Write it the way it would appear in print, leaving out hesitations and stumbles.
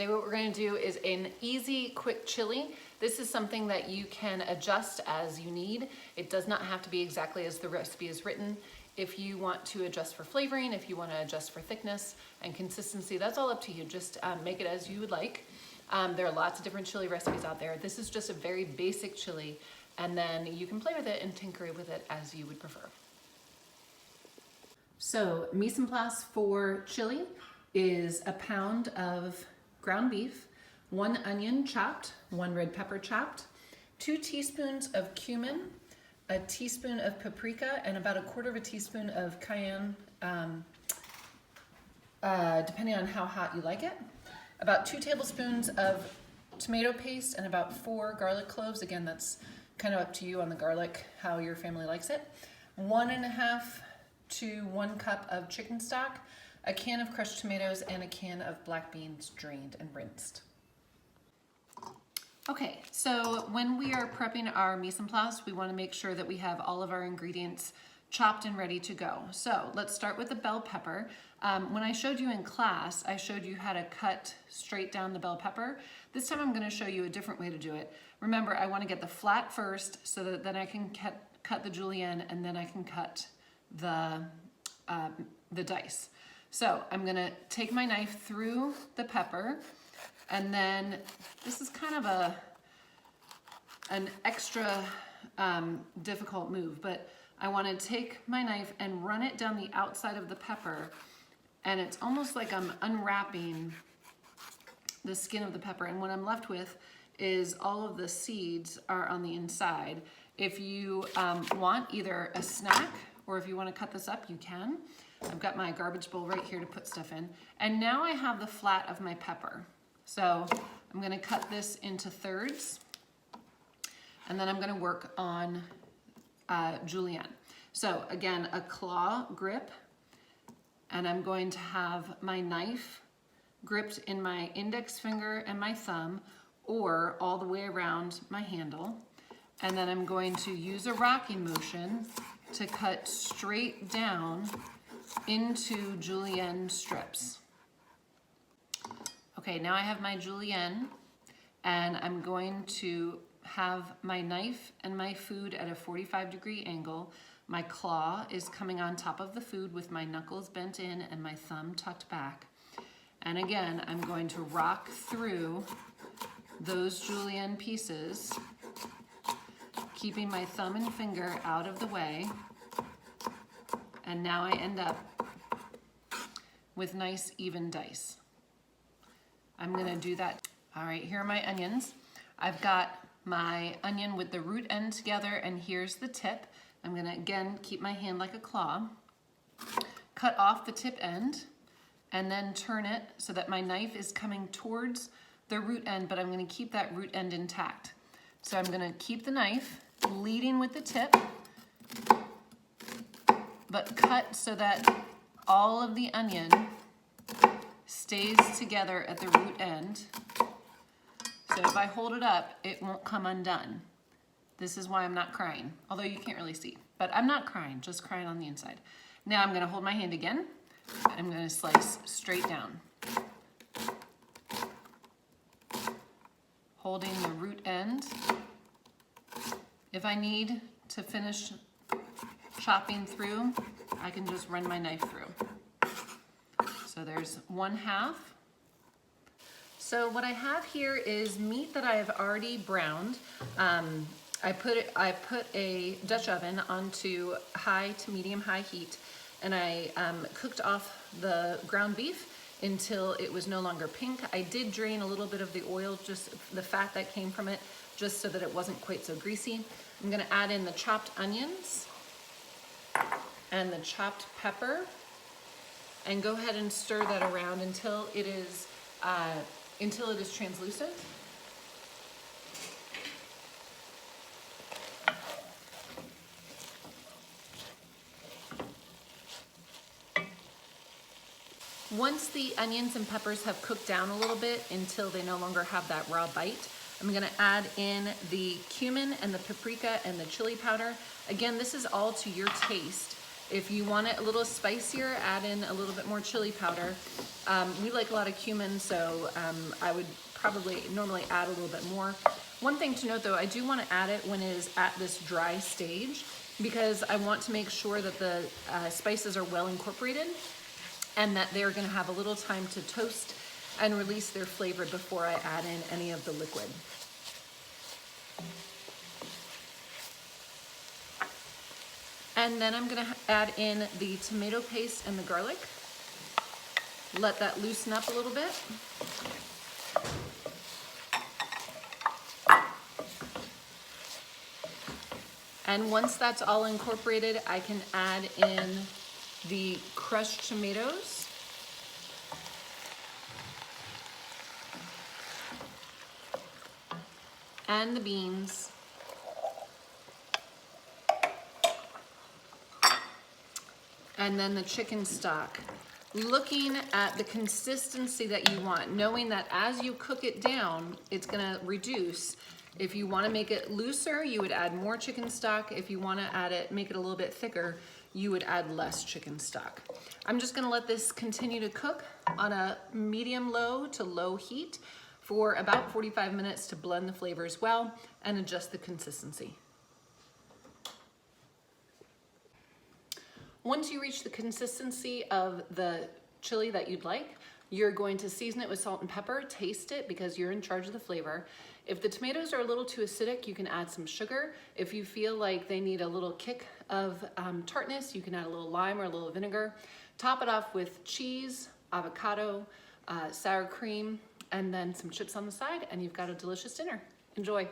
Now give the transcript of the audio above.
Today what we're going to do is an easy, quick chili. This is something that you can adjust as you need. It does not have to be exactly as the recipe is written. If you want to adjust for flavoring, if you want to adjust for thickness and consistency, that's all up to you. Just make it as you would like. There are lots of different chili recipes out there. This is just a very basic chili, and then you can play with it and tinker with it as you would prefer. So mise en place for chili is a pound of ground beef, 1 onion chopped, 1 red pepper chopped, 2 teaspoons of cumin, a teaspoon of paprika, and about 1/4 teaspoon of cayenne, depending on how hot you like it. About 2 tablespoons of tomato paste and about 4 garlic cloves. Again, that's kind of up to you on the garlic, how your family likes it. 1½ to 1 cup of chicken stock, a can of crushed tomatoes, and a can of black beans drained and rinsed. Okay, so when we are prepping our mise en place, we want to make sure that we have all of our ingredients chopped and ready to go. So let's start with the bell pepper. When I showed you in class, I showed you how to cut straight down the bell pepper. This time I'm going to show you a different way to do it. Remember, I want to get the flat first so that then I can cut the julienne, and then I can cut the dice. So I'm going to take my knife through the pepper, and then this is kind of an extra difficult move, but I want to take my knife and run it down the outside of the pepper, and it's almost like I'm unwrapping the skin of the pepper, and what I'm left with is all of the seeds are on the inside. If you want either a snack or if you want to cut this up, you can. I've got my garbage bowl right here to put stuff in. And now I have the flat of my pepper. So I'm going to cut this into thirds, and then I'm going to work on julienne. So again, a claw grip, and I'm going to have my knife gripped in my index finger and my thumb, or all the way around my handle. And then I'm going to use a rocking motion to cut straight down into julienne strips. Okay, now I have my julienne, and I'm going to have my knife and my food at a 45-degree angle. My claw is coming on top of the food with my knuckles bent in and my thumb tucked back. And again, I'm going to rock through those julienne pieces, keeping my thumb and finger out of the way. And now I end up with nice even dice. I'm gonna do that. All right, here are my onions. I've got my onion with the root end together, and here's the tip. I'm gonna, again, keep my hand like a claw, cut off the tip end, and then turn it so that my knife is coming towards the root end, but I'm gonna keep that root end intact. So I'm gonna keep the knife leading with the tip, but cut so that all of the onion stays together at the root end. So if I hold it up, it won't come undone. This is why I'm not crying, although you can't really see, but I'm not crying, just crying on the inside. Now I'm gonna hold my hand again. I'm gonna slice straight down, holding the root end. If I need to finish chopping through, I can just run my knife through. So there's 1/2. So what I have here is meat that I have already browned. I put a Dutch oven onto high to medium high heat, and I cooked off the ground beef until it was no longer pink. I did drain a little bit of the oil, just the fat that came from it, just so that it wasn't quite so greasy. I'm gonna add in the chopped onions and the chopped pepper, and go ahead and stir that around until it is translucent. Once the onions and peppers have cooked down a little bit until they no longer have that raw bite, I'm gonna add in the cumin and the paprika and the chili powder. Again, this is all to your taste. If you want it a little spicier, add in a little bit more chili powder. We like a lot of cumin, so I would probably normally add a little bit more. One thing to note though, I do want to add it when it is at this dry stage because I want to make sure that the spices are well incorporated and that they're going to have a little time to toast and release their flavor before I add in any of the liquid. And then I'm going to add in the tomato paste and the garlic. Let that loosen up a little bit. And once that's all incorporated, I can add in the crushed tomatoes. And the beans. And then the chicken stock. Looking at the consistency that you want, knowing that as you cook it down, it's gonna reduce. If you wanna make it looser, you would add more chicken stock. If you wanna make it a little bit thicker, you would add less chicken stock. I'm just gonna let this continue to cook on a medium-low to low heat for about 45 minutes to blend the flavors well and adjust the consistency. Once you reach the consistency of the chili that you'd like, you're going to season it with salt and pepper, taste it because you're in charge of the flavor. If the tomatoes are a little too acidic, you can add some sugar. If you feel like they need a little kick of tartness, you can add a little lime or a little vinegar. Top it off with cheese, avocado, sour cream, and then some chips on the side, and you've got a delicious dinner. Enjoy.